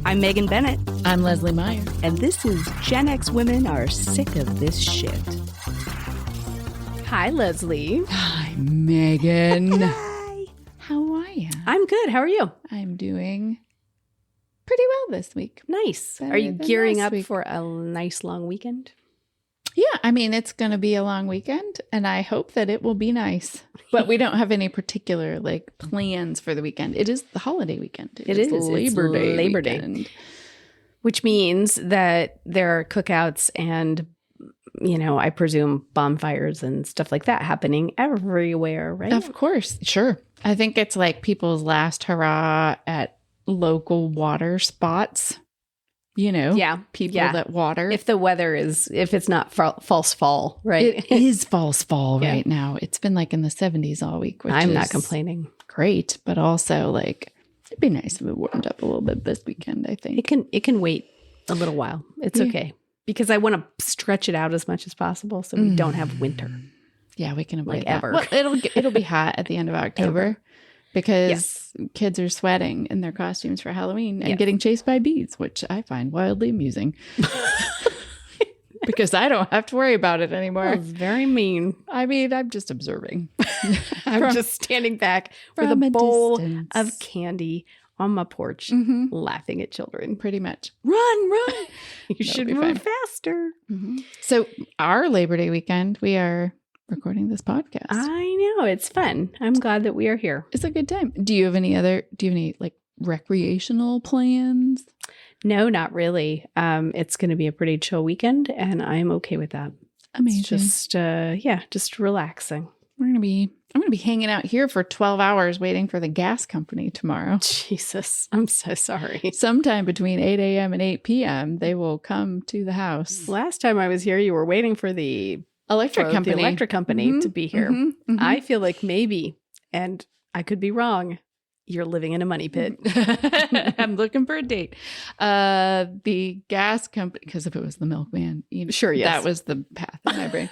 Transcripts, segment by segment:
I'm Megan Bennett. I'm Leslie Meyer. And this is Gen X Women Are Sick of This Shit. Hi, Leslie. Hi, Megan. Hi. How are you? I'm good. How are you? I'm doing pretty well this week. Nice. Better Are you than gearing last up week. for a nice long weekend? Yeah, I mean, it's going to be a long weekend, and I hope that it will be nice. But we don't have any particular, plans for the weekend. It is the holiday weekend. It is. Labor It's Day Labor Day. weekend. Which means that there are cookouts and, I presume bonfires and stuff like that happening everywhere, right? Of course. Sure. I think it's like people's last hurrah at local water spots. Yeah. People Yeah. that water. If it's not false fall, right? It is false fall Yeah. right now. It's been in the 70s all week, which I'm is not complaining. great, but also it'd be nice if it warmed up a little bit this weekend, I think. It can wait a little while. It's Yeah. okay. Because I want to stretch it out as much as possible so we don't have winter. Yeah, we can avoid that. ever. Well, it'll be hot at the end of October because kids are sweating in their costumes for Halloween and getting chased by bees, which I find wildly amusing. Because I don't have to worry about it anymore. That was very mean. I mean, I'm just observing. I'm just standing back with a from a bowl distance. of candy on my porch, laughing at children. Pretty much. Run! You That'll should be move fine. faster. So our Labor Day weekend, we are recording this podcast. I know. It's fun. I'm glad that we are here. It's a good time. Do you have any recreational plans? No, not really. It's going to be a pretty chill weekend, and I'm okay with that. Amazing. It's just relaxing. I'm going to be hanging out here for 12 hours waiting for the gas company tomorrow. Jesus, I'm so sorry. Sometime between 8 a.m. and 8 p.m., they will come to the house. Last time I was here, you were waiting for the Electric company. The electric company to be here. I feel like maybe, and I could be wrong, you're living in a money pit. I'm looking for a date. The gas company, because if it was the milkman, Sure, yes. that was the path in my brain.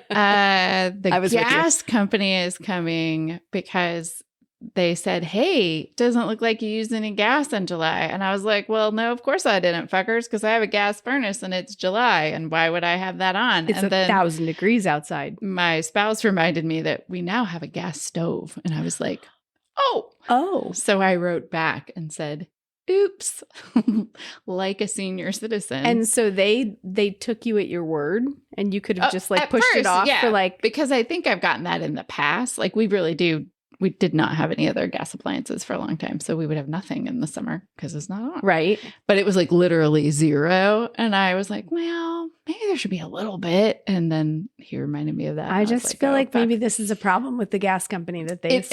The gas company is coming because they said, hey, doesn't look like you used any gas in July. And I was like, well, no, of course I didn't, fuckers, because I have a gas furnace and it's July. And why would I have that on? It's 1,000 degrees outside. My spouse reminded me that we now have a gas stove. And I was like, Oh. So I wrote back and said, oops, like a senior citizen. And so they took you at your word, and you could have just pushed first, it off for because I think I've gotten that in the past. We really do. We did not have any other gas appliances for a long time. So we would have nothing in the summer because it's not on. Right. But it was literally zero. And I was like, well, maybe there should be a little bit. And then he reminded me of that. I just feel like maybe this is a problem with the gas company that they is.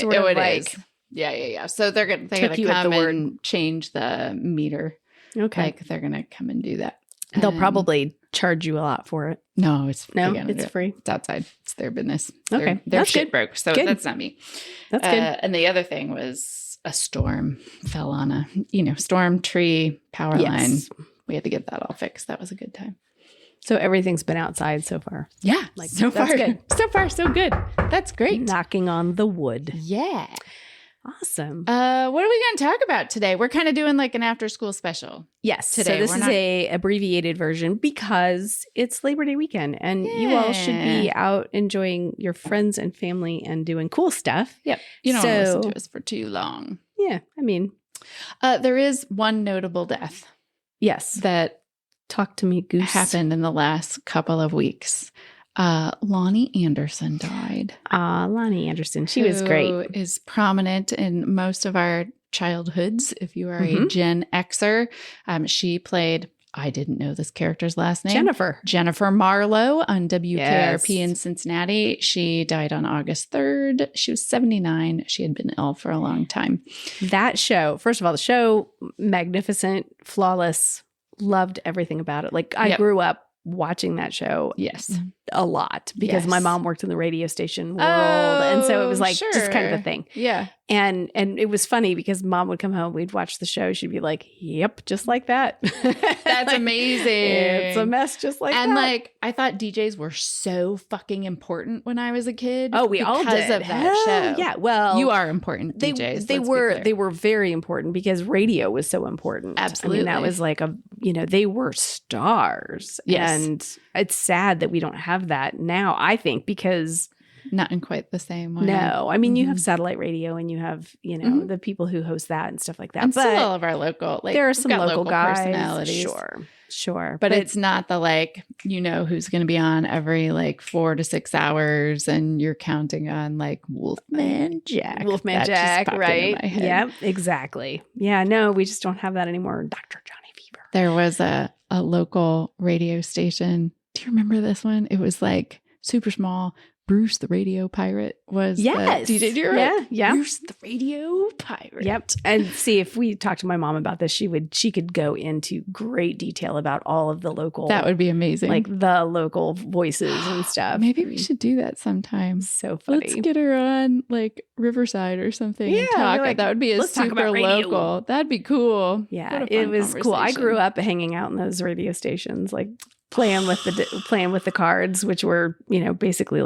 Yeah. So they're going to come and change the meter. Okay. They're going to come and do that. They'll probably charge you a lot for it. No, it's free. It's outside. It's their business. Okay. They're That's shit good. broke. So Good. that's not me. That's good. And the other thing was a storm fell on a, storm tree power line. We had to get that all fixed. That was a good time. So everything's been outside so far. Yeah. So that's far, good. So far, so good. That's great. Knocking on the wood. Yeah. Awesome. What are we going to talk about today? We're kind of doing an after school special. Yes. Today. So this is a abbreviated version because it's Labor Day weekend and you all should be out enjoying your friends and family and doing cool stuff. Yep. You don't want to listen to us for too long. Yeah. I mean, there is one notable death. Yes. That talk to me, Goose. Happened in the last couple of weeks. Loni Anderson died. Loni Anderson. She was great. Who is prominent in most of our childhoods. If you are a Gen Xer, she played, I didn't know this character's last name. Jennifer Marlowe on WKRP in Cincinnati. She died on August 3rd. She was 79. She had been ill for a long time. That show, first of all, the show, magnificent, flawless, loved everything about it. I grew up watching that show. Yes. a lot because my mom worked in the radio station world. And so it was like just kind of a thing. Yeah. And it was funny because mom would come home, we'd watch the show. She'd be like, yep, just like that. That's amazing. It's a mess just like that. And like, I thought DJs were so fucking important when I was a kid. Oh, we all did. Because of that show. Yeah. Well, you are important, DJs. They were very important because radio was so important. Absolutely. I mean, that was like they were stars. Yes. And it's sad that we don't have that now, I think, because not in quite the same way. No. I mean, you have satellite radio and you have, the people who host that and stuff like that. And but still all of our local, there are some local guys. Personalities. Sure. But it's not the who's going to be on every 4 to 6 hours and you're counting on Wolfman Jack. Wolfman Jack, right? Yep, exactly. Yeah, no, we just don't have that anymore. Dr. Johnny Fever. There was a local radio station. Do you remember this one? It was super small. Bruce the Radio Pirate was the DJ. Yeah. Bruce the Radio Pirate. Yep. And see, if we talked to my mom about this, she could go into great detail about all of the local. That would be amazing. The local voices and stuff. Maybe we should do that sometime. So funny. Let's get her on Riverside or something. Yeah, and talk. That would be super local. That'd be cool. Yeah, it was cool. I grew up hanging out in those radio stations, playing with the cards, which were basically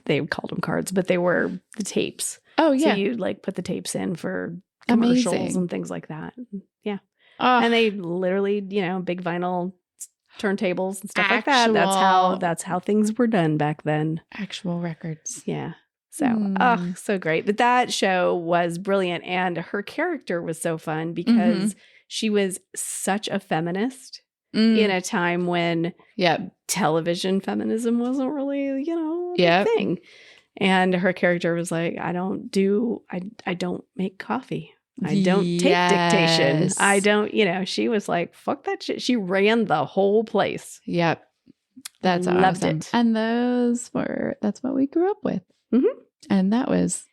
they called them cards, but they were the tapes. Oh yeah, so you put the tapes in for commercials and things like that. Yeah, and they literally big vinyl turntables and stuff like that. That's how things were done back then. Actual records. Yeah. So so great. But that show was brilliant, and her character was so fun because she was such a feminist. In a time when television feminism wasn't really, a thing. And her character was like, I don't make coffee. I don't take dictation. I don't, she was like, fuck that shit. She ran the whole place. Yep. That's Loved awesome. it. And that's what we grew up with. Mm-hmm. And that was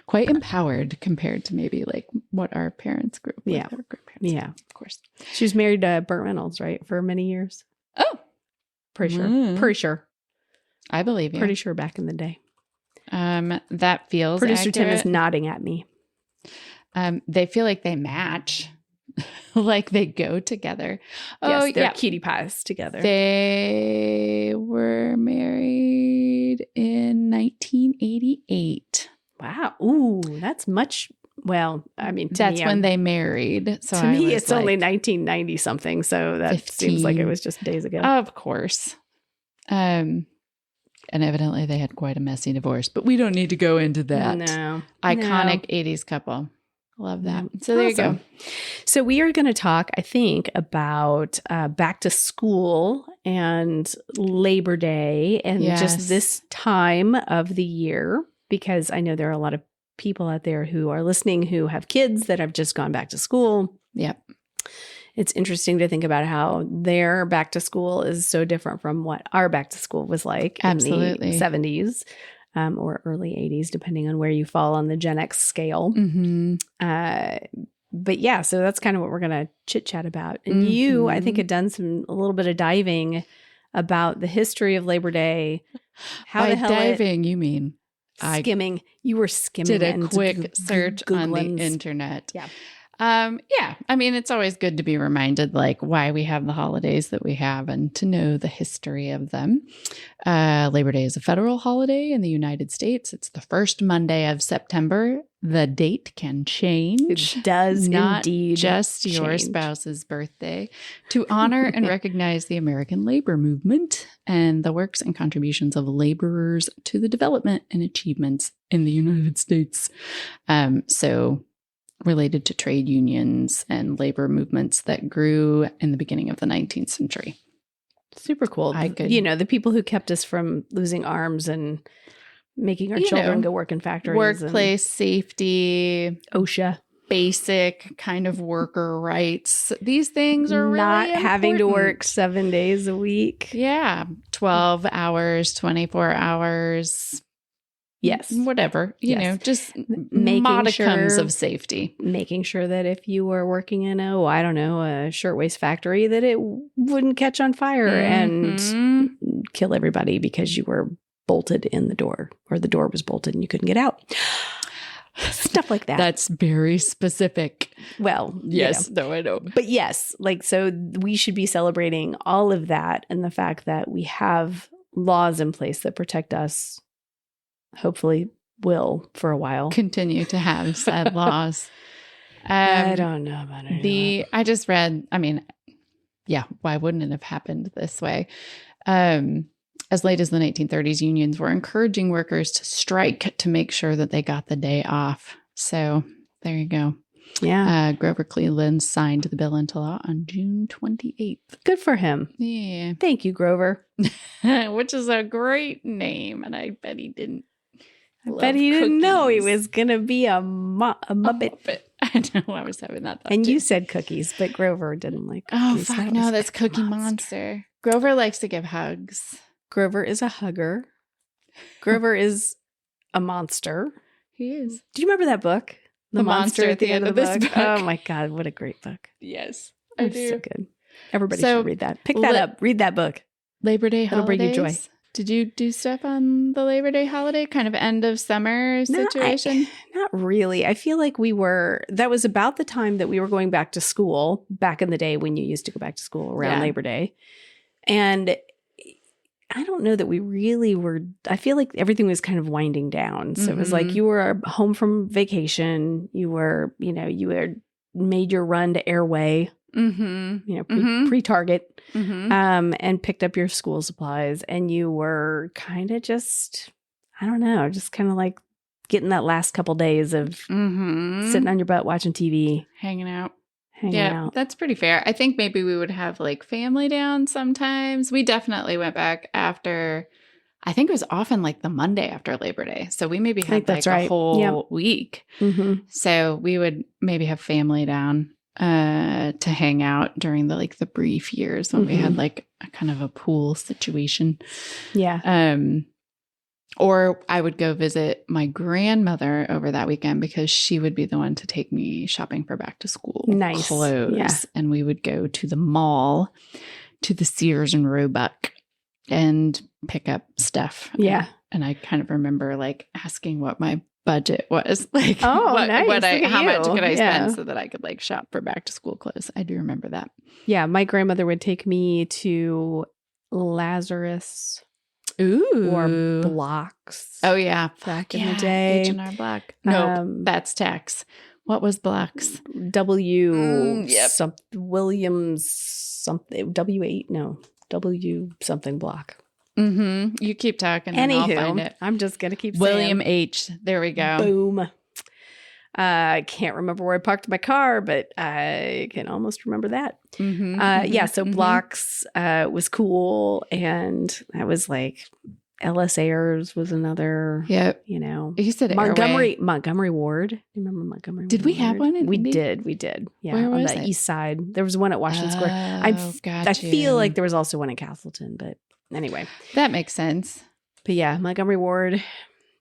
quite empowered compared to maybe what our parents grew up with. Yeah. Our grandparents. Yeah. Of course. She was married to Burt Reynolds, right? For many years. Oh. Pretty sure. Pretty sure. I believe you. Pretty sure back in the day. That feels Producer accurate. Tim is nodding at me. They feel like they match. They go together. Yes, they're cutie pies together. They were married in 1988. Wow. Ooh, that's much. Well, I mean, that's when they married. So to me, it's only 1990 something. So that 15. Seems like it was just days ago. Of course. And evidently they had quite a messy divorce, but we don't need to go into that. No. Iconic 80s couple. Love that. So there you go. So we are going to talk, I think, about back to school and Labor Day and just this time of the year, because I know there are a lot of people out there who are listening who have kids that have just gone back to school. Yep. It's interesting to think about how their back to school is so different from what our back to school was like in the 70s or early 80s, depending on where you fall on the Gen X scale. Mm-hmm. But yeah, so that's kind of what we're going to chit chat about. And you, I think, had done a little bit of diving about the history of Labor Day. By diving, you mean? Skimming. You were skimming. Did a quick search on the internet. Yeah. I mean, it's always good to be reminded why we have the holidays that we have and to know the history of them. Labor Day is a federal holiday in the United States. It's the first Monday of September. The date can change. It does not indeed just your change. Spouse's birthday, to honor and recognize the American labor movement and the works and contributions of laborers to the development and achievements in the United States. So related to trade unions and labor movements that grew in the beginning of the 19th century. Super cool. The people who kept us from losing arms and making our children go work in factories. Workplace safety. OSHA. Basic kind of worker rights. These things are really not important. Having to work 7 days a week. Yeah. 12 hours, 24 hours. Yes. Whatever, you know, just modicums of safety. Making sure that if you were working in a shirtwaist factory, that it wouldn't catch on fire and kill everybody because you were bolted in the door, or the door was bolted and you couldn't get out. Stuff like that. That's very specific. Well, yes, no, I know. But yes, like, so we should be celebrating all of that and the fact that we have laws in place that protect us. Hopefully will for a while. Continue to have said laws. I don't know about it. I just read, I mean, yeah, why wouldn't it have happened this way? As late as the 1930s, unions were encouraging workers to strike to make sure that they got the day off. So there you go. Yeah. Grover Cleveland signed the bill into law on June 28th. Good for him. Yeah. Thank you, Grover. Which is a great name. And I bet he didn't. I bet he didn't know he was going to be a Muppet. I know. I was having that thought And too. you said cookies, but Grover didn't like cookies. Oh, fuck no. That's Cookie Monster. Grover likes to give hugs. Grover is a hugger. Grover is a monster. He is. Do you remember that book? The monster at the end of this book. Oh my God, what a great book. Yes, I do. So good. Everybody should read that. Pick that up. Read that book. Labor Day holidays. It'll bring you joy. Did you do stuff on the Labor Day holiday? Kind of end of summer situation? Not really. I feel like that was about the time that we were going back to school back in the day when you used to go back to school around Labor Day. And I don't know that we really were. I feel like everything was kind of winding down. So it was like you were home from vacation. You were, you had made your run to Airway, pre-Target, and picked up your school supplies. And you were kind of just, I don't know, just kind of like getting that last couple days of sitting on your butt watching TV. Hanging out. That's pretty fair. I think maybe we would have like family down sometimes. We definitely went back after, I think it was often like the Monday after Labor Day. So we maybe had like a whole week. So we would maybe have family down to hang out during the brief years when we had like a kind of a pool situation. Yeah. Or I would go visit my grandmother over that weekend because she would be the one to take me shopping for back to school clothes. Yeah. And we would go to the mall, to the Sears and Roebuck, and pick up stuff. Yeah. And I kind of remember like asking what my budget was. Like, nice. How much could I spend so that I could like shop for back to school clothes? I do remember that. Yeah. My grandmother would take me to Lazarus. Ooh. Or Blocks. Oh, yeah. Back in the day. H&R Block. Nope. That's tax. What was Blocks? Williams something. W8. No. W something Block. You keep talking and I'll find it. I'm just going to keep William saying. H. There we go. Boom. I can't remember where I parked my car, but I can almost remember that. So Blocks was cool. And I was like, LS Ayers was another, You said Montgomery Ward. You remember Montgomery Ward? Did we have one? We did. Yeah. Where on was the it? east side. There was one at Washington Square. I feel like there was also one in Castleton, but anyway. That makes sense. But yeah, Montgomery Ward.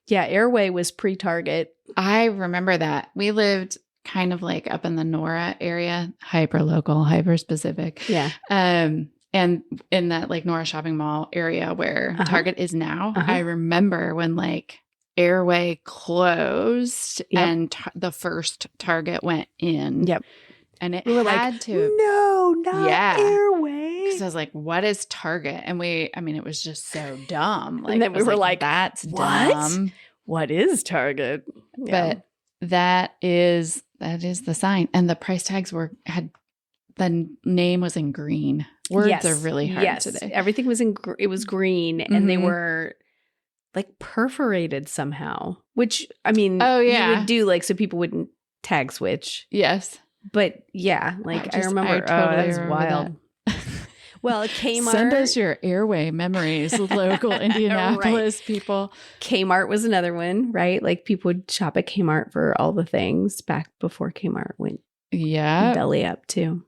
Yeah, Airway was pre-Target. I remember that. We lived kind of like up in the Nora area, hyper local, hyper specific. Yeah. And in that like Nora shopping mall area where Target is now, I remember when like Airway closed and the first Target went in. Yep. And it we were had like, to. No, not Airway. Because I was like, what is Target? And it was just so dumb. Like, and then we were like, that's what? Dumb. What is Target? Yeah. But that is the sign. And the price tags the name was in green. Words are really hard today. Everything was it was green and they were like perforated somehow, which you would do like so people wouldn't tag switch. Yes. But yeah, like I remember, that was wild. Well, Kmart. Send us your Airway memories, local Indianapolis people. Kmart was another one, right? Like people would shop at Kmart for all the things back before Kmart went belly up too.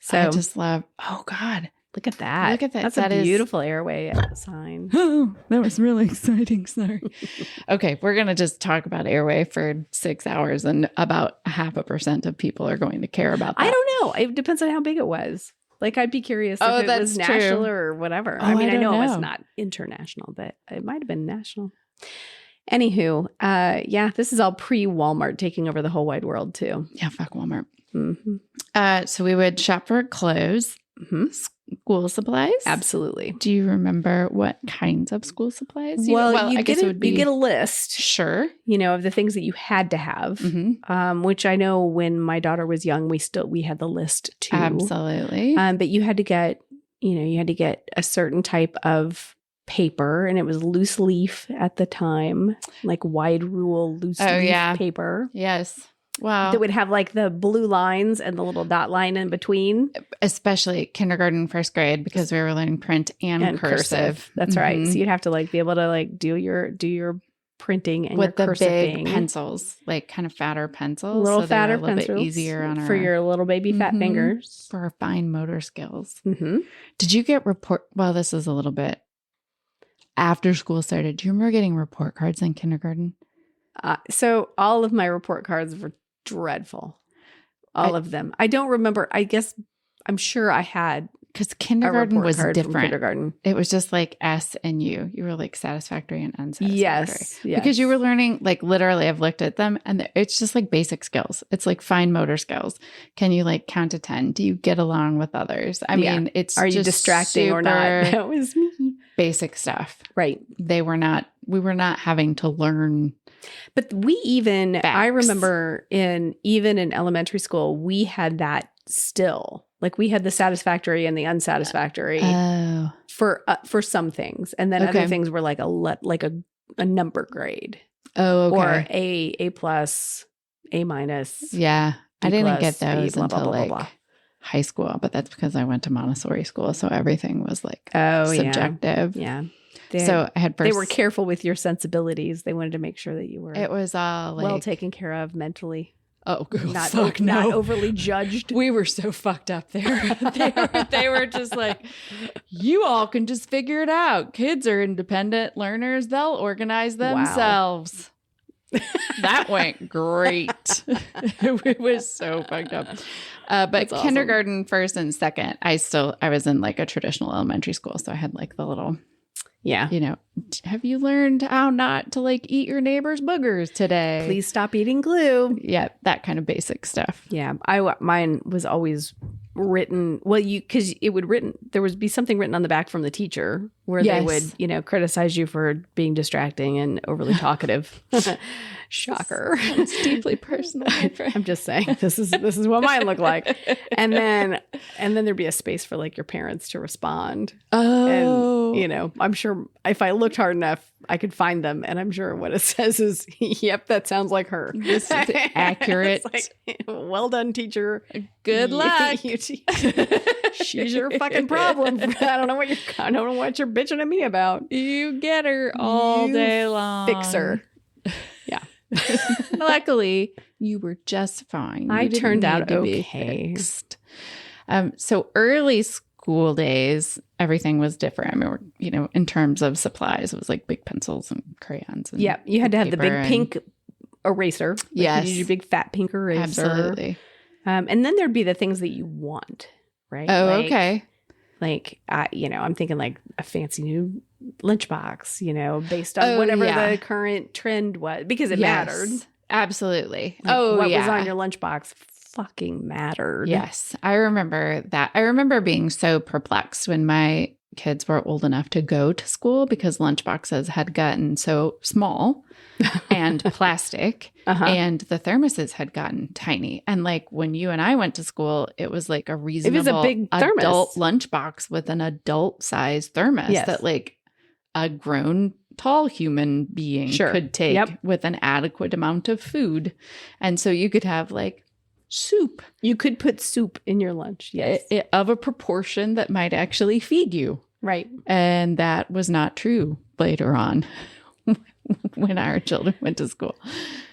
So I just love, oh God, Look at that. Look at that. That's a beautiful airway sign. Oh, that was really exciting. Sorry. Okay, we're going to just talk about airway for 6 hours, and about 0.5% of people are going to care about that. I don't know. It depends on how big it was. Like, I'd be curious if it was national or whatever. Oh, I mean, I know it was not international, but it might have been national. Anywho, this is all pre-Walmart taking over the whole wide world, too. Yeah, fuck Walmart. Mm-hmm. So we would shop for clothes. Mm-hmm. School supplies? Absolutely. Do you remember what kinds of school supplies? You get a list. Sure. Of the things that you had to have, which I know when my daughter was young, we had the list too. Absolutely. But you had to get, a certain type of paper, and it was loose leaf at the time, like wide rule loose leaf paper. Yes. Wow. That would have like the blue lines and the little dot line in between. Especially kindergarten, first grade, because we were learning print and cursive. That's right. So you'd have to be able to do your printing and with your the cursiving. Big pencils, kind of fatter pencils. Little fatter pencils. A little bit easier on for your little baby fat fingers. For our fine motor skills. Mm-hmm. Did you get well, this is a little bit after school started. Do you remember getting report cards in kindergarten? So all of my report cards were dreadful. All of them. I don't remember. I'm sure I had. Because kindergarten was different. Kindergarten. It was just like S and U. You were like satisfactory and unsatisfactory. Yes. Because you were learning, literally, I've looked at them and it's just like basic skills. It's like fine motor skills. Can you count to 10? Do you get along with others? I mean, it's Are you distracting or not? That was me. Basic stuff. Right. We were not having to learn. But I remember even in elementary school, we had that still. We had the satisfactory and the unsatisfactory for some things, and then other things were like a number grade. Oh, okay. Or A plus, A minus. Yeah, B I didn't plus, get those B, blah, until blah, blah, blah. high school, but that's because I went to Montessori school, so everything was subjective. Yeah. So I had they were careful with your sensibilities. They wanted to make sure that you were. It was all well taken care of mentally. Oh, not overly judged. We were so fucked up there. They were just like, you all can just figure it out. Kids are independent learners. They'll organize themselves. Wow. That went great. It was so fucked up. But that's kindergarten, awesome. First and second, I was in a traditional elementary school. So I had the little... Yeah. Have you learned how not to eat your neighbor's boogers today? Please stop eating glue. Yeah. That kind of basic stuff. Yeah. Mine was always written. Well, because there would be something written on the back from the teacher where they would, criticize you for being distracting and overly talkative. Shocker. It's deeply personal. I'm just saying this is what mine looked like. And then there'd be a space for your parents to respond. Oh. And, I'm sure if I looked hard enough, I could find them. And I'm sure what it says is, yep, that sounds like her. This is accurate. Well done, teacher. Good luck. She's your fucking problem. I don't know what you're bitching at me about. You get her all day long. Fix her. Yeah. Luckily, you were just fine. I turned out okay. So early school days, everything was different. I mean, in terms of supplies, it was big pencils and crayons. And you had to have the big pink eraser. Yes. You need your big fat pink eraser. Absolutely. And then there'd be the things that you want, right? Oh, okay. I'm thinking a fancy new lunchbox, based on whatever the current trend was, because it mattered. Absolutely. What was on your lunchbox fucking mattered. Yes. I remember that. I remember being so perplexed when my kids were old enough to go to school because lunchboxes had gotten so small and plastic and the thermoses had gotten tiny. And when you and I went to school, it was a reasonable it was a big adult lunchbox with an adult size thermos that a grown tall human being could take with an adequate amount of food. And so you could have soup. You could put soup in your lunch. Yes. Of a proportion that might actually feed you. Right. And that was not true later on. when our children went to school.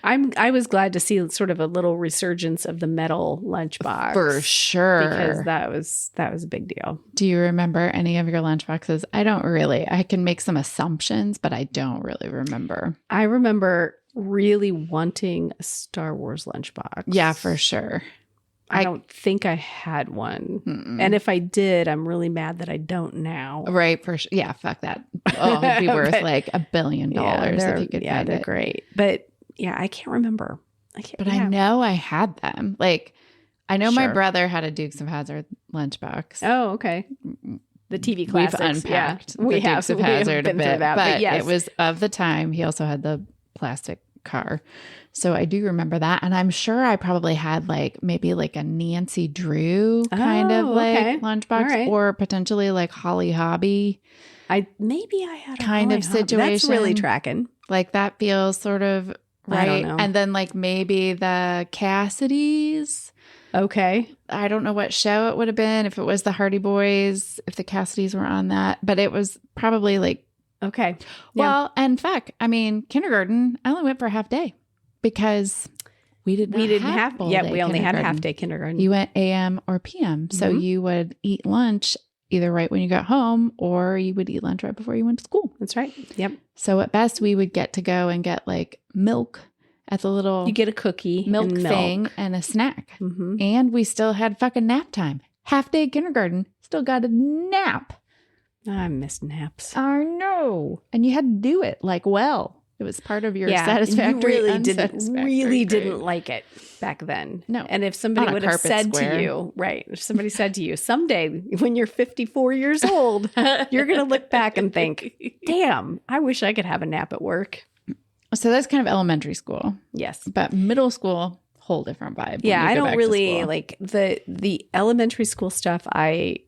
I was glad to see sort of a little resurgence of the metal lunchbox. For sure. Because that was a big deal. Do you remember any of your lunchboxes? I don't really. I can make some assumptions, but I don't really remember. I remember really wanting a Star Wars lunchbox. Yeah, for sure. I don't think I had one. Mm-mm. And if I did, I'm really mad that I don't now. Right. For sure. Yeah. Fuck that. Oh, it'd be worth like $1 billion if you could find they're it. Great. But yeah, I can't remember. I know I had them. Like, I know my brother had a Dukes of Hazzard lunchbox. Oh, okay. The TV classics. We've unpacked the Dukes of Hazzard a bit. But yes. It was of the time. He also had the plastic car. So I do remember that. And I'm sure I probably had like maybe like a Nancy Drew kind of like lunchbox or potentially like Holly Hobby. Maybe I had a kind of situation. That's really tracking. Like that feels sort of right. I don't know. And then like maybe the Cassidys. Okay. I don't know what show it would have been, if it was the Hardy Boys, if the Cassidys were on that, but it was probably like okay. Well, and fuck, I mean, kindergarten, I only went for a half day because we didn't have we only had half day kindergarten. You went AM or PM. Mm-hmm. So you would eat lunch either right when you got home or you would eat lunch right before you went to school. That's right. Yep. So at best we would get to go and get like milk at the little you get a cookie milk thing and a snack. Mm-hmm. And we still had fucking nap time. Half day kindergarten, still got a nap. I miss naps. I know. And you had to do it like well. It was part of your satisfactory. You really didn't like it back then. No. And if somebody would have said to you, right, if somebody said to you, someday when you're 54 years old, you're going to look back and think, damn, I wish I could have a nap at work. So that's kind of elementary school. Yes. But middle school, whole different vibe. Yeah, I don't really like the elementary school stuff. I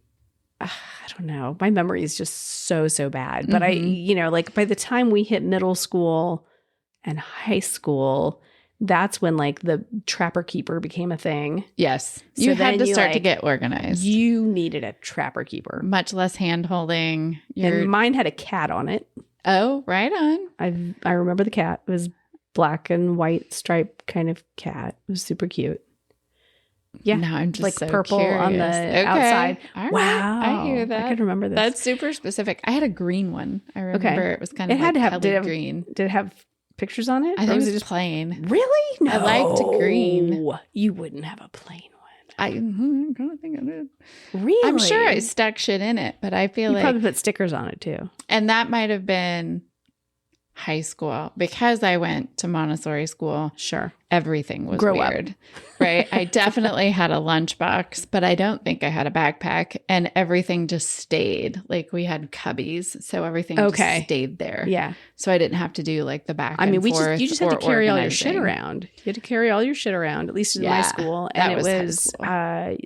don't know. My memory is just so bad. But like by the time we hit middle school and high school, that's when like the Trapper Keeper became a thing. Yes. So you had to start to get organized. You needed a Trapper Keeper. Much less hand holding. And mine had a cat on it. Oh, right on. I remember the cat. It was black and white striped kind of cat. It was super cute. Yeah, now I'm just like so purple curious. on the outside. All right. Wow, I hear that. I could remember this. That's super specific. I had a green one. I remember it was kind of green. Did it have pictures on it? I think it was just plain. Really? No, I liked green. You wouldn't have a plain one. I kind of think I did. Really? I'm sure I stuck shit in it, but I feel you probably put stickers on it too. And that might have been high school because I went to Montessori school. Sure. Everything was Grow weird, up. Right? I definitely had a lunchbox, but I don't think I had a backpack, and everything just stayed. Like we had cubbies, so everything just stayed there. Yeah. So I didn't have to do like the back and forth. You just had to carry all your shit around. You had to carry all your shit around, at least in my school. And it was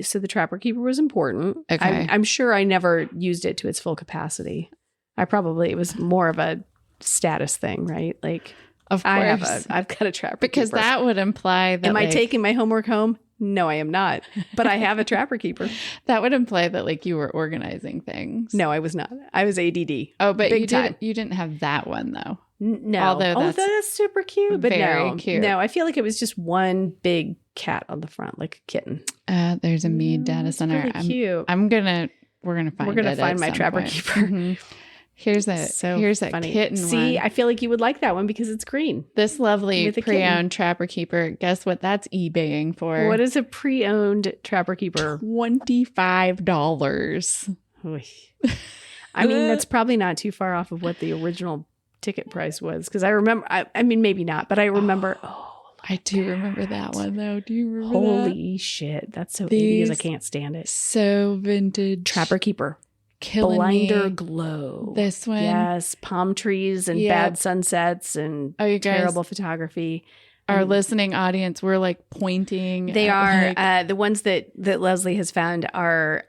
so the Trapper Keeper was important. Okay. I'm sure I never used it to its full capacity. It was more of a status thing, right? Like, of course, I've got a Trapper because Keeper. That would imply that. Am I taking my homework home? No, I am not. But I have a Trapper Keeper. That would imply that like you were organizing things. No, I was not. I was ADD. Oh, but you didn't have that one though. No. Although that's super cute. But very cute. No, I feel like it was just one big cat on the front, like a kitten. There's a Mead data center. Really cute. We're gonna find my Trapper Keeper. Mm-hmm. Here's a kitten. See, I feel like you would like that one because it's green. This lovely pre-owned Trapper Keeper. Guess what that's eBaying for? What is a pre-owned Trapper Keeper? $25. I mean, that's probably not too far off of what the original ticket price was. Because I remember, I mean, maybe not, but I remember. I do remember that one though. Do you remember Holy shit. That's so 80s. I can't stand it. So vintage. Trapper Keeper. Killing Blinder me. Glow. This one. Yes. Palm trees and bad sunsets and terrible photography. Our listening audience, we're like pointing. They are. The ones that Leslie has found are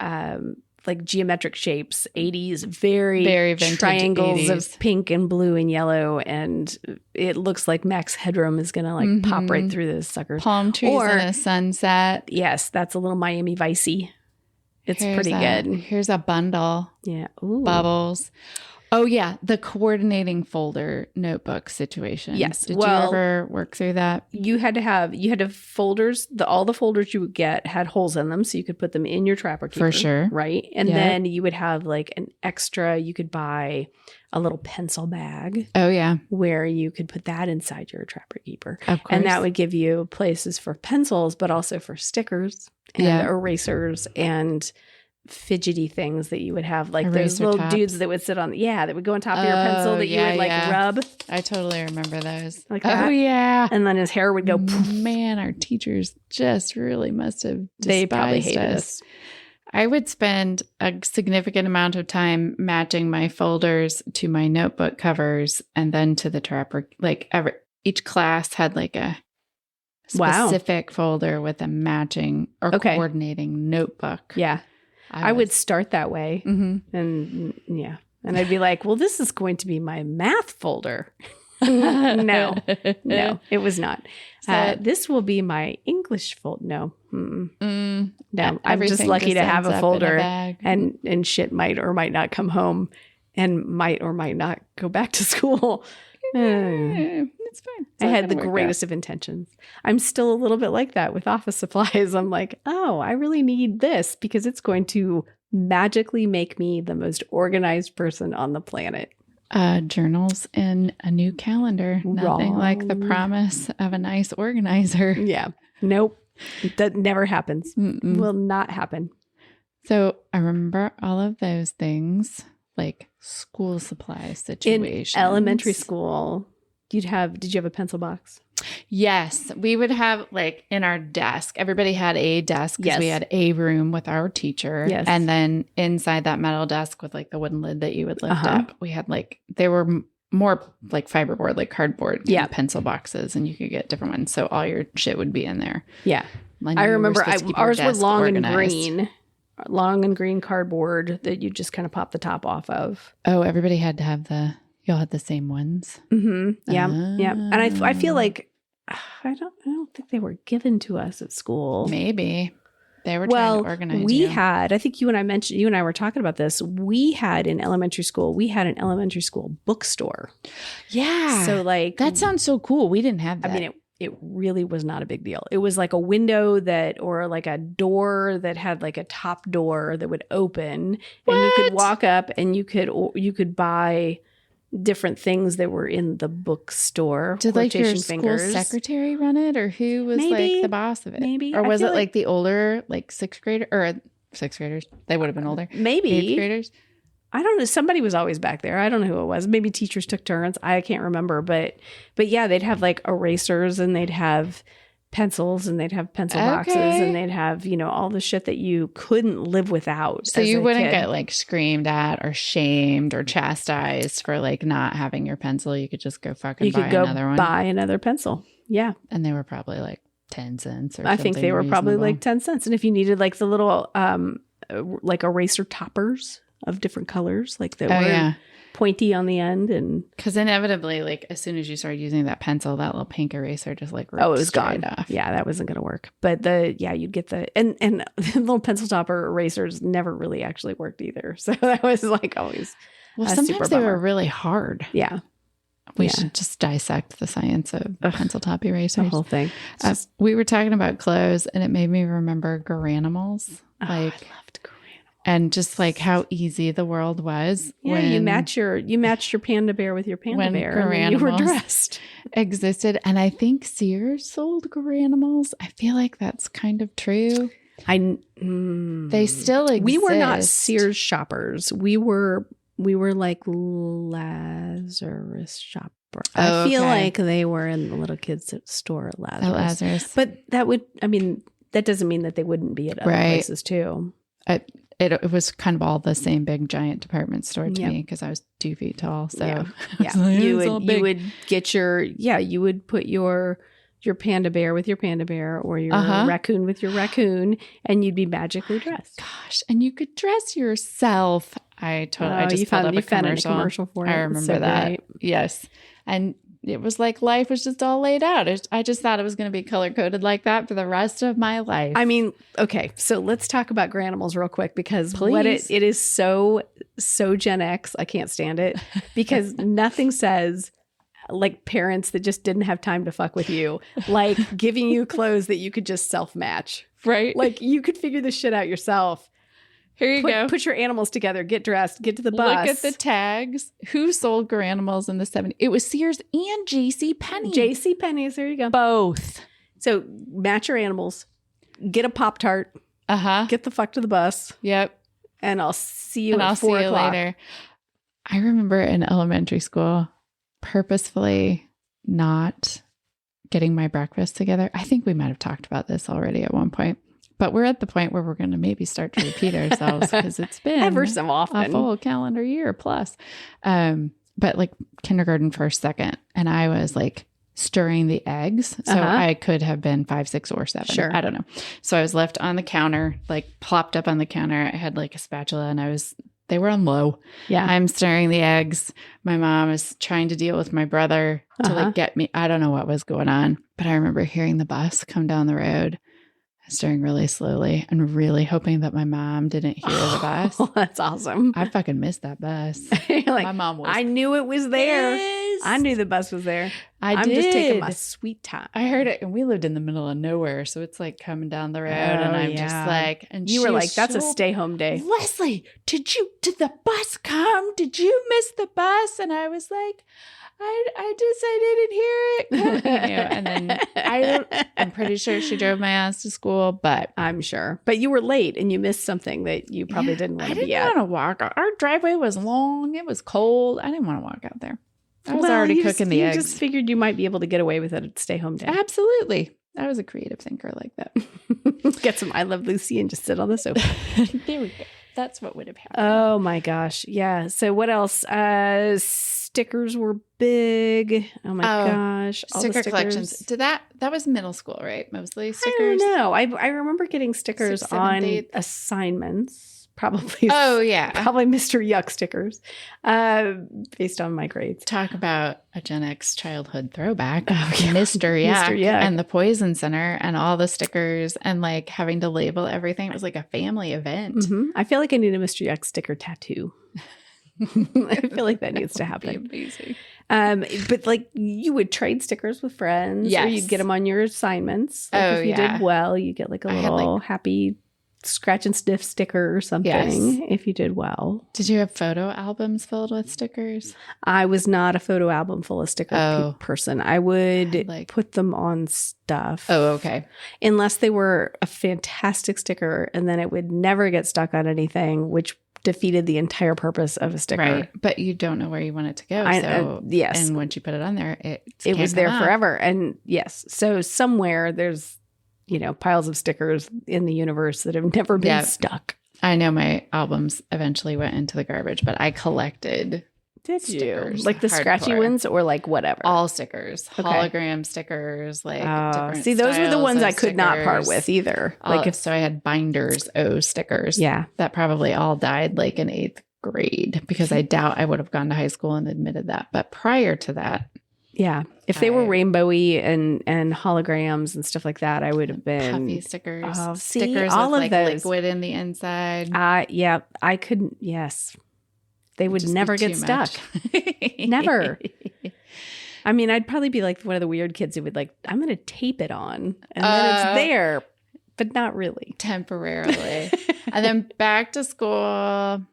like geometric shapes, 80s, very vintage triangles 80s. Of pink and blue and yellow. And it looks like Max Headroom is going to like pop right through those suckers. Palm trees and a sunset. Yes. That's a little Miami Vicey. It's pretty good. Here's a bundle. Yeah. Ooh. Bubbles. Oh, yeah. The coordinating folder notebook situation. Yes. Did you ever work through that? You had to have folders. All the folders you would get had holes in them, so you could put them in your Trapper Keeper. For sure. Right? And then you would have like an extra, you could buy a little pencil bag. Oh, yeah. Where you could put that inside your Trapper Keeper. Of course. And that would give you places for pencils, but also for stickers and erasers and fidgety things that you would have, like those little dudes that would sit on, that would go on top of your pencil that you would rub. I totally remember those. Like that. Oh, yeah. And then his hair would go. Man, our teachers just really must have despised They probably hated us. I would spend a significant amount of time matching my folders to my notebook covers and then to the Trapper. Like each class had like a specific folder with a matching or coordinating notebook. Yeah. I would start that way. Mm-hmm. And I'd be like, well, this is going to be my math folder. No, it was not. This will be my English folder. No. No, I'm just lucky to have a folder and shit might or might not come home and might or might not go back to school. It's fine. I had the greatest of intentions. I'm still a little bit like that with office supplies. I'm like, oh, I really need this because it's going to magically make me the most organized person on the planet. Journals and a new calendar. Nothing like the promise of a nice organizer. Yeah. Nope. That never happens. Will not happen. So I remember all of those things, like school supply situations. In elementary school, did you have a pencil box? Yes. We would have, like, in our desk, everybody had a desk because we had a room with our teacher. Yes. And then inside that metal desk with like the wooden lid that you would lift up, we had like, they were more like fiberboard, like cardboard pencil boxes, and you could get different ones. So all your shit would be in there. Yeah. I remember ours were long and green cardboard that you just kind of pop the top off of. Oh, everybody had to have y'all had the same ones. Mm-hmm. Yeah. Yeah. And I feel like, I don't think they were given to us at school. Maybe. They were trying to organize I think you and I were talking about this. We had an elementary school bookstore. Yeah. So like. That sounds so cool. We didn't have that. I mean, it really was not a big deal. It was like a window or like a door that had like a top door that would open. What? And you could walk up and you could buy different things that were in the bookstore. Did like your school secretary run it, or who was like the boss of it? Maybe. Or was it like the older, like sixth graders? They would have been older. Maybe. 8th graders? I don't know. Somebody was always back there. I don't know who it was. Maybe teachers took turns. I can't remember. But yeah, they'd have like erasers and they'd have pencils and they'd have pencil boxes and they'd have, all the shit that you couldn't live without. So you wouldn't get like screamed at or shamed or chastised for like not having your pencil. You could just go buy another one. Buy another pencil. Yeah. And they were probably like 10 cents or I think they were probably like 10 cents. And if you needed like the little like eraser toppers of different colors, like that were pointy on the end, and because inevitably, like as soon as you started using that pencil, that little pink eraser just like it was gone off. Yeah, that wasn't gonna work. But you'd get the the little pencil topper erasers never really actually worked either. So that was like always sometimes they were really hard. Yeah. We should just dissect the science of pencil top erasers. The whole thing. We were talking about clothes, and it made me remember Garanimals. I loved Garanimals. And just like how easy the world was. Yeah, when you matched your panda bear with your panda bear, and you were dressed. Existed, and I think Sears sold Garanimals. I feel like that's kind of true. They still exist. We were not Sears shoppers. We were like Lazarus shoppers. I feel like they were in the little kids store at Lazarus. But that doesn't mean that they wouldn't be at other places too. It was kind of all the same big giant department store to me because I was 2 feet tall. So you would get you would put your panda bear with your panda bear, or your raccoon with your raccoon, and you'd be magically dressed. Gosh, and you could dress yourself. I just pulled up a commercial. For it. I remember that. Great. Yes. And it was like life was just all laid out. I just thought it was going to be color-coded like that for the rest of my life. I mean, okay, so let's talk about Garanimals real quick because Please. it is so Gen X. I can't stand it because nothing says like parents that just didn't have time to fuck with you, like giving you clothes that you could just self-match. Right. Like you could figure this shit out yourself. Here you go. Put your animals together, get dressed, get to the bus. Look at the tags. Who sold Garanimals in the 70s? It was Sears and JCPenney. JCPenney's, there you go. Both. So match your animals, get a Pop-Tart, get the fuck to the bus. Yep. And I'll see you at 4 o'clock. Later. I remember in elementary school purposefully not getting my breakfast together. I think we might have talked about this already at one point. But we're at the point where we're going to maybe start to repeat ourselves because it's been ever so often a full calendar year plus. But like kindergarten, first, second, and I was like stirring the eggs. So I could have been 5, 6, or 7. Sure. I don't know. So I was left on the counter, like plopped up on the counter. I had like a spatula and they were on low. Yeah. I'm stirring the eggs. My mom is trying to deal with my brother to like get me. I don't know what was going on, but I remember hearing the bus come down the road. Stirring really slowly and really hoping that my mom didn't hear the bus. Oh, that's awesome. I fucking missed that bus. Like, my mom was. I knew it was there. Pissed. I knew the bus was there. I'm just taking my sweet time. I heard it, and we lived in the middle of nowhere, so it's like coming down the road, and I'm just like, and you were like, "That's a stay home day." Leslie, did the bus come? Did you miss the bus? And I was like, I didn't hear it. And then I'm pretty sure she drove my ass to school, but I'm sure. But you were late and you missed something that you probably didn't want to be at. I didn't want to walk. Our driveway was long. It was cold. I didn't want to walk out there. I was already cooking the eggs. You just figured you might be able to get away with it at stay home day. Absolutely. I was a creative thinker like that. Get some I Love Lucy and just sit on the sofa. There we go. That's what would have happened. Oh my gosh. Yeah. So what else? Stickers were big. Oh my gosh. Sticker collections. That was middle school, right? Mostly stickers. I don't know. I remember getting stickers 6th, 7th, on 8th. Assignments. Probably. Oh yeah. Probably Mr. Yuck stickers. Based on my grades. Talk about a Gen X childhood throwback. Oh, yeah. Mr. Yuck and the Poison Center and all the stickers and like having to label everything. It was like a family event. Mm-hmm. I feel like I need a Mr. Yuck sticker tattoo. I feel like that needs to happen. Amazing. But like you would trade stickers with friends, or you'd get them on your assignments. Like if you did well, you get like a little happy scratch and sniff sticker or something. If you did well. Did you have photo albums filled with stickers? I was not a photo album full of sticker person. I would put them on stuff. Oh, okay. Unless they were a fantastic sticker, and then it would never get stuck on anything, which defeated the entire purpose of a sticker. Right. But you don't know where you want it to go. Yes. And once you put it on there, it was there forever. And yes. So somewhere there's, piles of stickers in the universe that have never been stuck. I know my albums eventually went into the garbage, but I collected stickers. Like the scratchy ones or like whatever? All stickers. Okay. Hologram stickers. Like different see, those were the ones I could not part with either. So I had binders, stickers. Yeah. That probably all died like in 8th grade because I doubt I would have gone to high school and admitted that. But prior to that. Yeah. If they were rainbowy and holograms and stuff like that, I would have been puffy stickers. Stickers all with of those. Liquid in the inside. Yeah, I couldn't. Yes. They would never get stuck. Never. I mean, I'd probably be like one of the weird kids who would like, I'm going to tape it on and then it's there, but not really. Temporarily. And then back to school.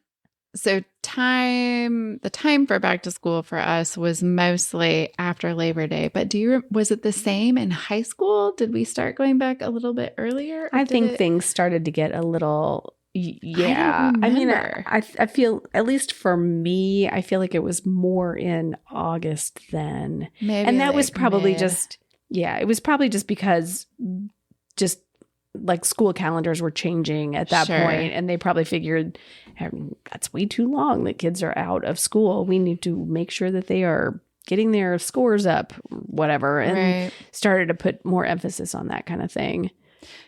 So the time for back to school for us was mostly after Labor Day. But was it the same in high school? Did we start going back a little bit earlier? I think things started to get a little, I mean, I feel, at least for me, I feel like it was more in August then. Maybe and that was probably it was probably just because like school calendars were changing at that point, and they probably figured that's way too long that kids are out of school. We need to make sure that they are getting their scores up, whatever, and started to put more emphasis on that kind of thing.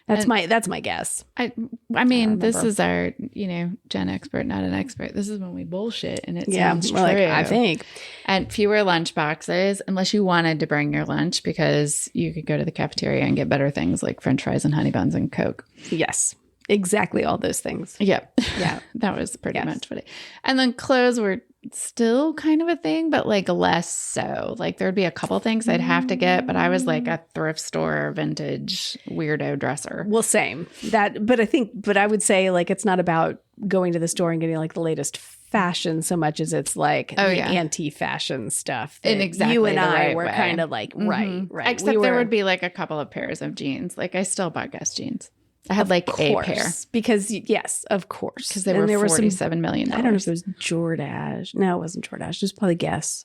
That's my guess. I mean, this is our, Gen expert, not an expert. This is when we bullshit and it sounds true. I think. And fewer lunch boxes, unless you wanted to bring your lunch, because you could go to the cafeteria and get better things like French fries and honey buns and Coke. Yes. Exactly all those things. Yep. Yeah. That was pretty much what it. And then clothes were still kind of a thing, but like less so. Like there'd be a couple things I'd have to get, but I was like a thrift store vintage weirdo dresser. Well, same. But I would say like it's not about going to the store and getting like the latest fashion so much as it's like anti-fashion stuff. And exactly you and I right were way. Kind of like right. Except there would be like a couple of pairs of jeans. Like I still bought Guess jeans. I had like a pair. Because, yes, of course. Because there were $47 million. I don't know if it was Jordache. No, it wasn't Jordache. It was probably Guess.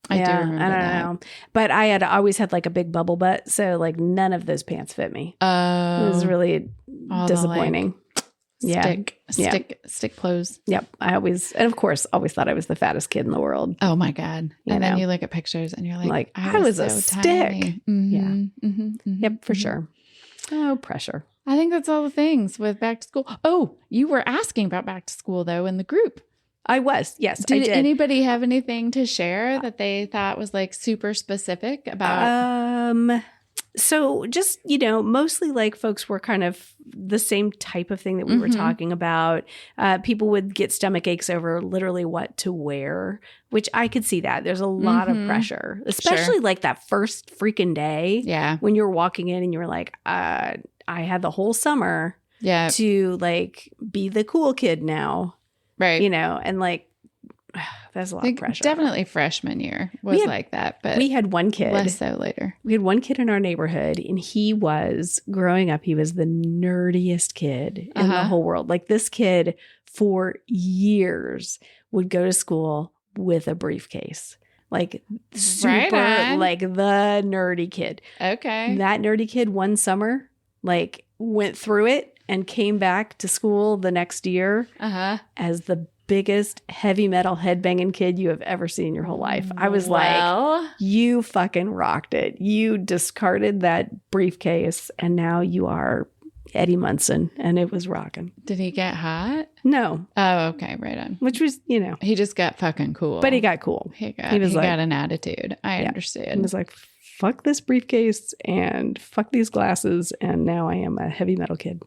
I do remember that. I don't know. But I had always had like a big bubble butt. So like none of those pants fit me. It was really disappointing. Stick clothes. Yep. And of course, always thought I was the fattest kid in the world. Oh my God. And then you look at pictures and you're like I was so a stick. Tiny. Mm-hmm. Yeah. Yep, for sure. Oh, pressure. I think that's all the things with back to school. Oh, you were asking about back to school though in the group. I was. Yes, I did. Did anybody have anything to share that they thought was like super specific about? So just, mostly like folks were kind of the same type of thing that we were talking about. People would get stomach aches over literally what to wear, which I could see that. There's a lot of pressure, especially like that first freaking day. Yeah. When you're walking in and you're like, I had the whole summer to like be the cool kid now. Right. And like, that's a lot of pressure. Definitely freshman year was like that, but we had one kid. Less so later. We had one kid in our neighborhood, and he was, growing up, he was the nerdiest kid in the whole world. Like this kid for years would go to school with a briefcase. Like super, like the nerdy kid. Okay. That nerdy kid one summer, like went through it and came back to school the next year as the biggest heavy metal headbanging kid you have ever seen in your whole life. I was like, you fucking rocked it. You discarded that briefcase and now you are Eddie Munson, and it was rocking. Did he get hot? No. Oh, okay. Right on. Which was, he just got fucking cool. But he got cool. He got an attitude. I understand. He was like, fuck this briefcase and fuck these glasses, and now I am a heavy metal kid.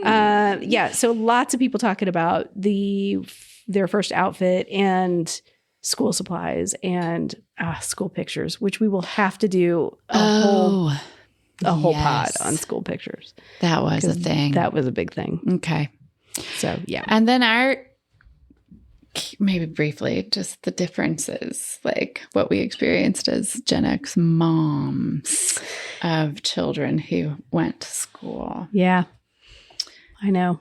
So lots of people talking about their first outfit and school supplies and school pictures, which we will have to do a whole pod on school pictures. That was a thing. That was a big thing. Okay. So, yeah. And then maybe briefly, just the differences, like what we experienced as Gen X moms of children who went to school. Yeah. I know.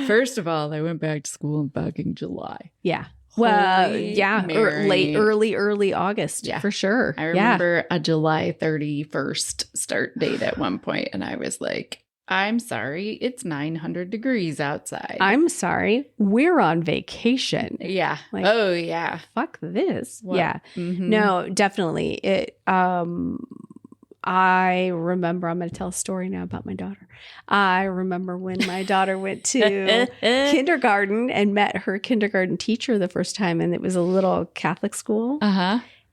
First of all, I went back to school in fucking July. Yeah. Well, early August, for sure. I remember a July 31st start date at one point, and I was like, I'm sorry, it's 900 degrees outside. I'm sorry, we're on vacation. Yeah. Like, oh, yeah. Fuck this. What? Yeah. Mm-hmm. No, definitely. I remember, I'm going to tell a story now about my daughter. I remember when my daughter went to kindergarten and met her kindergarten teacher the first time, and it was a little Catholic school.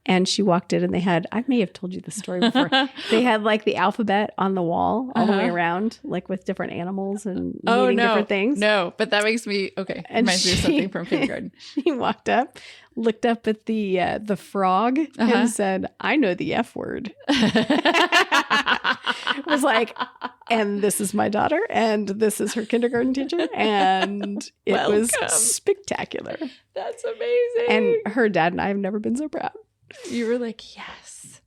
And she walked in and they had, I may have told you this story before, they had like the alphabet on the wall all the way around, like with different animals and different things. No, but that makes me, okay. And reminds me of something from kindergarten. She walked up, looked up at the frog and said, I know the F word. It was like, and this is my daughter, and this is her kindergarten teacher, and it was spectacular. That's amazing. And her dad and I have never been so proud. You were like, yes.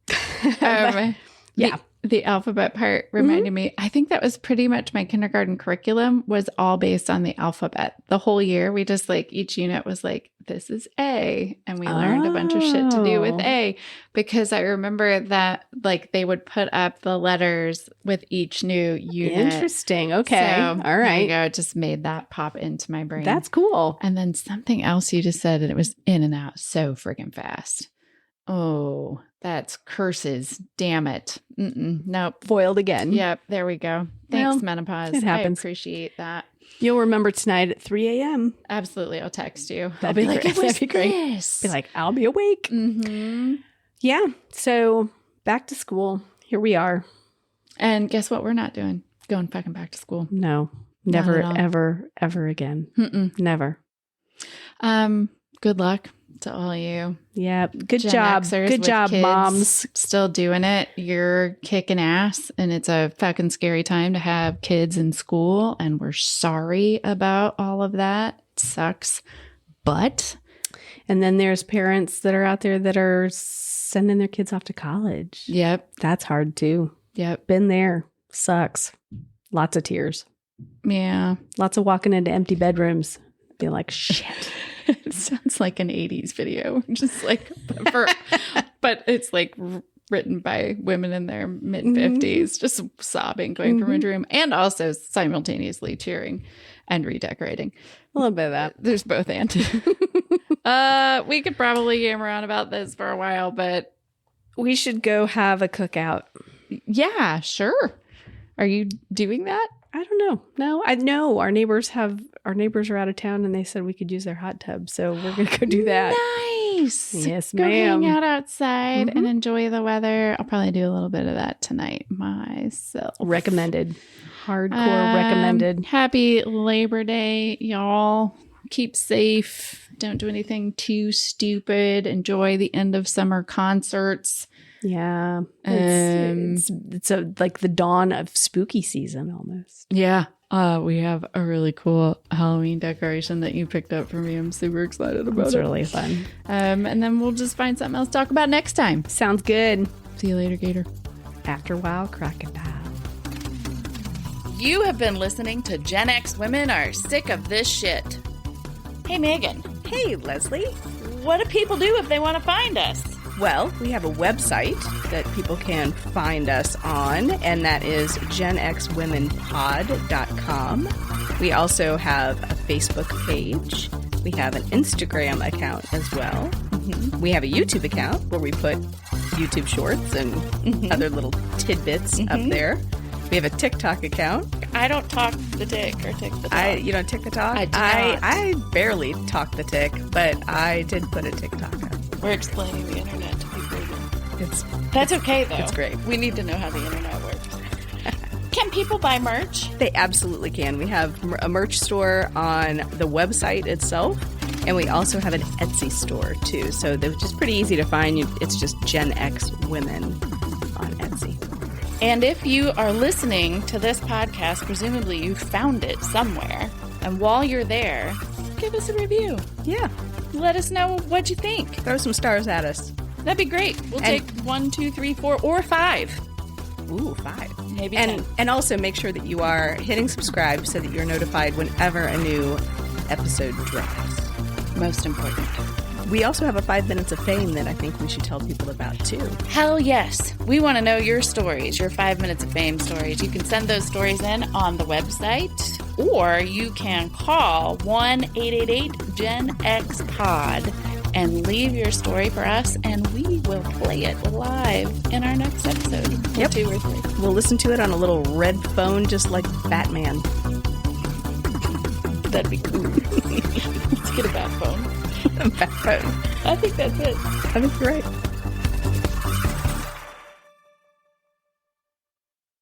Yeah. The alphabet part reminded me, I think that was pretty much my kindergarten curriculum was all based on the alphabet. The whole year, we just like, each unit was like, this is A. And we learned a bunch of shit to do with A, because I remember that like they would put up the letters with each new unit. Interesting. Okay. So, all right. There you go. It just made that pop into my brain. That's cool. And then something else you just said, and it was in and out so freaking fast. Oh, that's curses. Damn it. Nope. Foiled again. Yep. There we go. Thanks, menopause. It happens. I appreciate that. You'll remember tonight at 3 a.m. Absolutely. I'll text you. I'll be like, that'd be great. Be like, I'll be awake. Mm-hmm. Yeah. So back to school. Here we are. And guess what we're not doing? Going fucking back to school. No. Never, ever, ever again. Never. Good luck to all you. Yeah. Good job. Good job, moms. Still doing it. You're kicking ass. And it's a fucking scary time to have kids in school. And we're sorry about all of that. It sucks. But. And then there's parents that are out there that are sending their kids off to college. Yep. That's hard too. Yep. Been there. Sucks. Lots of tears. Yeah. Lots of walking into empty bedrooms. Be like, shit. It sounds like an 80s video. Just like, but it's like written by women in their mid 50s, just sobbing, going from room to room, and also simultaneously cheering and redecorating. A little bit of that. There's both and. We could probably game around about this for a while, but we should go have a cookout. Yeah, sure. Are you doing that? I don't know. No, I know our neighbors are out of town and they said we could use their hot tub. So we're going to go do that. Nice. Yes, go ma'am. Hang out outside and enjoy the weather. I'll probably do a little bit of that tonight myself. Recommended. Hardcore recommended. Happy Labor Day, y'all. Keep safe. Don't do anything too stupid. Enjoy the end of summer concerts. Yeah. It's like the dawn of spooky season almost. Yeah. We have a really cool Halloween decoration that you picked up for me. I'm super excited about it. It's really fun. And then we'll just find something else to talk about next time. Sounds good. See you later, Gator. After a while, crocodile. You have been listening to Gen X Women Are Sick of This Shit. Hey, Megan. Hey, Leslie. What do people do if they want to find us? Well, we have a website that people can find us on, and that is genxwomenpod.com. We also have a Facebook page. We have an Instagram account as well. We have a YouTube account where we put YouTube shorts and other little tidbits up there. We have a TikTok account. I don't talk the tick or tick the talk. You don't tick the talk? I barely talk the tick, but I did put a TikTok up. We're explaining the internet to people. That's okay, though. It's great. We need to know how the internet works. Can people buy merch? They absolutely can. We have a merch store on the website itself, and we also have an Etsy store, too. So they're just pretty easy to find. It's just Gen X Women on Etsy. And if you are listening to this podcast, presumably you found it somewhere. And while you're there, give us a review. Yeah. Let us know what you think. Throw some stars at us. That'd be great. We'll take 1, 2, 3, 4, or 5. Ooh, 5. Maybe 10. And also make sure that you are hitting subscribe so that you're notified whenever a new episode drops. Most important. We also have a 5 minutes of fame that I think we should tell people about, too. Hell yes. We want to know your stories, your 5 minutes of fame stories. You can send those stories in on the website, or you can call 1-888-GEN-X-POD and leave your story for us, and we will play it live in our next episode. Yep. 2 or 3. We'll listen to it on a little red phone, just like Batman. That'd be cool. Let's get a bat phone. A bat phone. I think that's it. I think you're right.